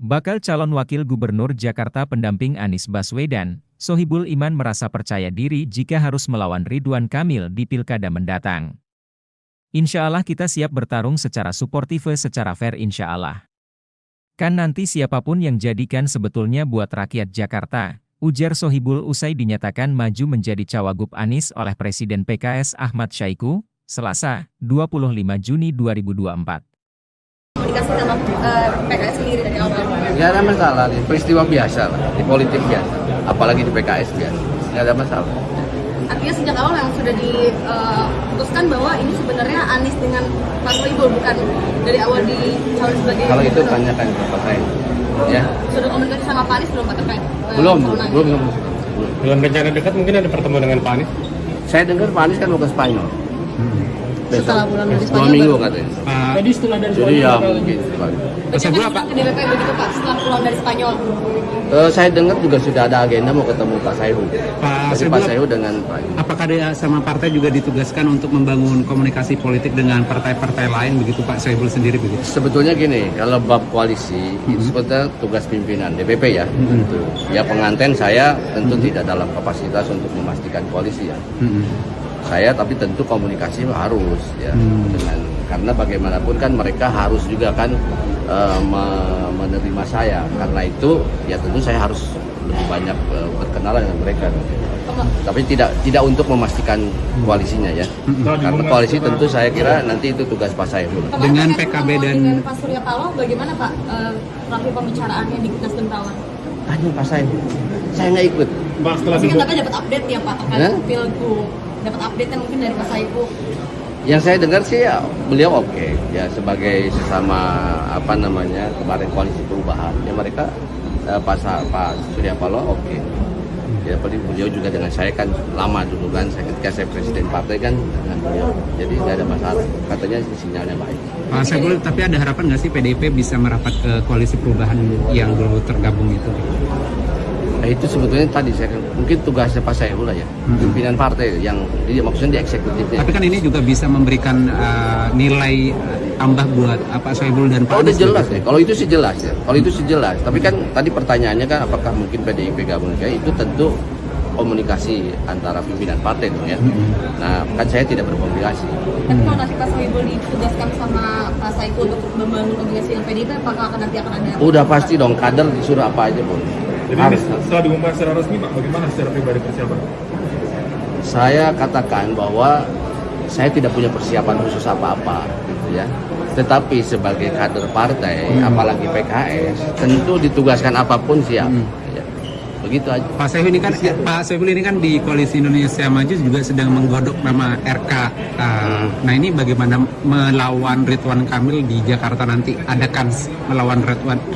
Bakal calon wakil gubernur Jakarta pendamping Anies Baswedan, Sohibul Iman merasa percaya diri jika harus melawan Ridwan Kamil di pilkada mendatang. Insya Allah kita siap bertarung secara suportif secara fair insya Allah. Kan nanti siapapun yang jadikan sebetulnya buat rakyat Jakarta, ujar Sohibul usai dinyatakan maju menjadi cawagup Anies oleh Presiden PKS Ahmad Syaiqo, Selasa, 25 Juni 2024. Komunikasi sama PKS sendiri dari awal? Nggak ada masalah, peristiwa biasa lah, di politik biasa, apalagi di PKS biasa, nggak ada masalah. Artinya sejak awal yang sudah diputuskan bahwa ini sebenarnya Anies dengan Pak Sohibul, bukan dari awal dicalon sebagai... Kalau itu tanyakan ke Pak saya. Ya. Sudah komunikasi sama Pak Anies belum Pak terkait? Belum. Dalam rencana dekat mungkin ada pertemuan dengan Pak Anies? Saya dengar Pak Anies kan mau ke Spanyol. Setelah pulang dari Spanyol? 2 minggu katanya. Jadi setelah dari Jadi ya mungkin. Sebelum apa? Ke DPP begitu Pak, setelah pulang dari Spanyol? Saya dengar juga sudah ada agenda mau ketemu Pak Sayhu. Pak Sayhu dengan Pak. Apakah dia sama partai juga ditugaskan untuk membangun komunikasi politik dengan partai-partai lain begitu Pak Sohibul sendiri begitu? Sebetulnya gini, kalau bab koalisi itu sebetulnya tugas pimpinan DPP ya. Tentu. Ya penganten saya tentu tidak dalam kapasitas untuk memastikan koalisi ya. Saya tapi tentu komunikasi harus ya dengan, karena bagaimanapun kan mereka harus juga kan menerima saya, karena itu ya tentu saya harus lebih banyak berkenalan dengan mereka. Tapi tidak untuk memastikan koalisinya ya. Karena koalisi tentu saya kira nanti itu tugas Pak Saiful. Dengan PKB dan Pak Surya Paloh bagaimana Pak terakhir pembicaraannya di Nasdem Tawar? Tanya Pak Saiful, saya nggak ikut. Pak, setelah Mungkin Bapak dapat update ya Pak terkait Pilgub, dapat update mungkin dari Pak Saiful. Yang saya dengar sih ya beliau oke ya, sebagai sesama apa namanya kemarin koalisi perubahan ya, mereka Pak Surya Paloh oke. Ya beliau juga dengan saya kan lama dulu kan, ketika saya presiden partai kan dengan beliau, jadi nggak ada masalah, katanya sinyalnya baik. Pak Sohibul, tapi ada harapan nggak sih PDIP bisa merapat ke koalisi perubahan yang dulu tergabung itu? Nah, itu sebetulnya tadi saya mungkin tugasnya Pak Saiful lah ya, pimpinan partai yang jadi maksudnya di eksekutifnya. Tapi kan ini juga bisa memberikan nilai tambah buat Pak Sohibul dan Pak Anies. Udah jelas ya, kalau itu sih jelas ya, kalau itu sih jelas. Tapi kan tadi pertanyaannya kan apakah mungkin PDIP gabung, ya itu tentu komunikasi antara pimpinan partai dong ya. Nah kan saya tidak berkomunikasi. Tapi kalau nanti Pak Sohibul ditugaskan sama Pak Saiful untuk membangun komunikasi dengan PDIP, apakah nanti akan ada? Udah pasti dong, kader disuruh apa aja pun. Jadi setelah diumumkan secara resmi Pak, bagaimana secara pribadi persiapan? Saya katakan bahwa saya tidak punya persiapan khusus apa-apa gitu ya. Tetapi sebagai kader partai, apalagi PKS, tentu ditugaskan apapun siap. Ya. Begitu aja. Pak Sohibul ini kan di Koalisi Indonesia Maju juga sedang menggodok nama RK. Nah ini bagaimana melawan Ridwan Kamil di Jakarta nanti? Ada kans melawan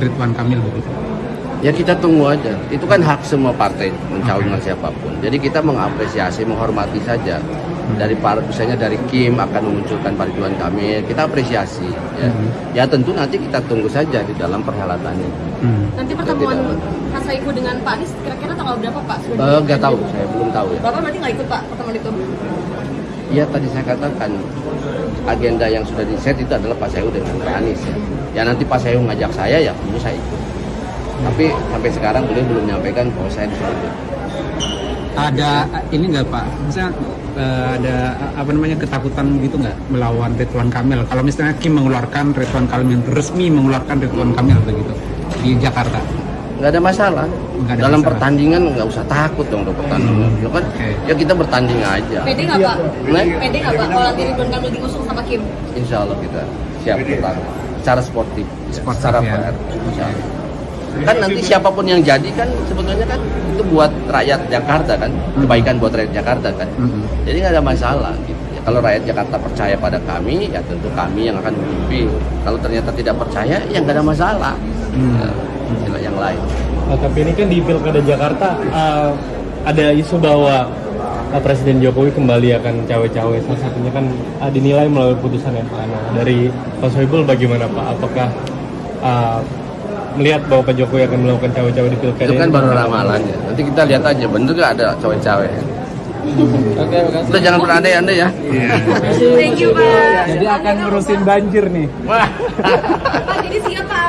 Ridwan Kamil begitu? Ya kita tunggu aja. Itu kan hak semua partai mencalonkan siapapun. Jadi kita mengapresiasi, menghormati saja. Misalnya dari Kim akan memunculkan Pak Ridwan Kamil, kita apresiasi. Ya. Ya tentu nanti kita tunggu saja di dalam perhelatannya. Nanti pertemuan Pak Saiful dengan Pak Anies kira-kira tanggal berapa Pak? Nggak tahu, saya belum tahu ya. Bapak berarti nggak ikut Pak pertemuan itu? Ya tadi saya katakan agenda yang sudah di-set itu adalah Pak Saiful dengan Pak Anies ya. Ya nanti Pak Saiful ngajak saya ya tentu saya ikut. Tapi sampai sekarang beliau belum menyampaikan bahwa saya disuruh. Ada ini nggak Pak? Misalnya ada apa namanya ketakutan gitu nggak melawan Ridwan Kamil? Kalau misalnya Kim mengeluarkan Ridwan Kamil, resmi mengeluarkan Ridwan Kamil begitu di Jakarta? Nggak ada masalah. Dalam masalah. Pertandingan nggak usah takut dong pertandingan. Ya kan? Ya kita bertanding aja. Pede nggak Pak? Pede nggak Pak? Kalau nanti Ridwan Kamil diusung sama Kim? Insya Allah kita siap bertanding secara sportif, secara fair. Insya Allah. Kan nanti siapapun yang jadi kan sebetulnya kan itu buat rakyat Jakarta kan, kebaikan buat rakyat Jakarta kan. Jadi nggak ada masalah gitu. Ya, kalau rakyat Jakarta percaya pada kami, ya tentu kami yang akan memimpin. Kalau ternyata tidak percaya, ya nggak ada masalah. Ya, yang lain. Tapi ini kan di Pilkada Jakarta ada isu bahwa Presiden Jokowi kembali akan cawe-cawe. Salah satunya kan dinilai melalui putusan MK. Dari Pak Sohibul bagaimana Pak? Apakah melihat bahwa Pak Jokowi akan melakukan cawe-cawe di pilkada? Itu kan baru ramalan ya. Nanti kita lihat aja, bener gak ada cawe-cawe. Oke, udah jangan berandai-andai ya. Thank you Pak. Jadi akan ngurusin banjir nih. Pak jadi siap Pak.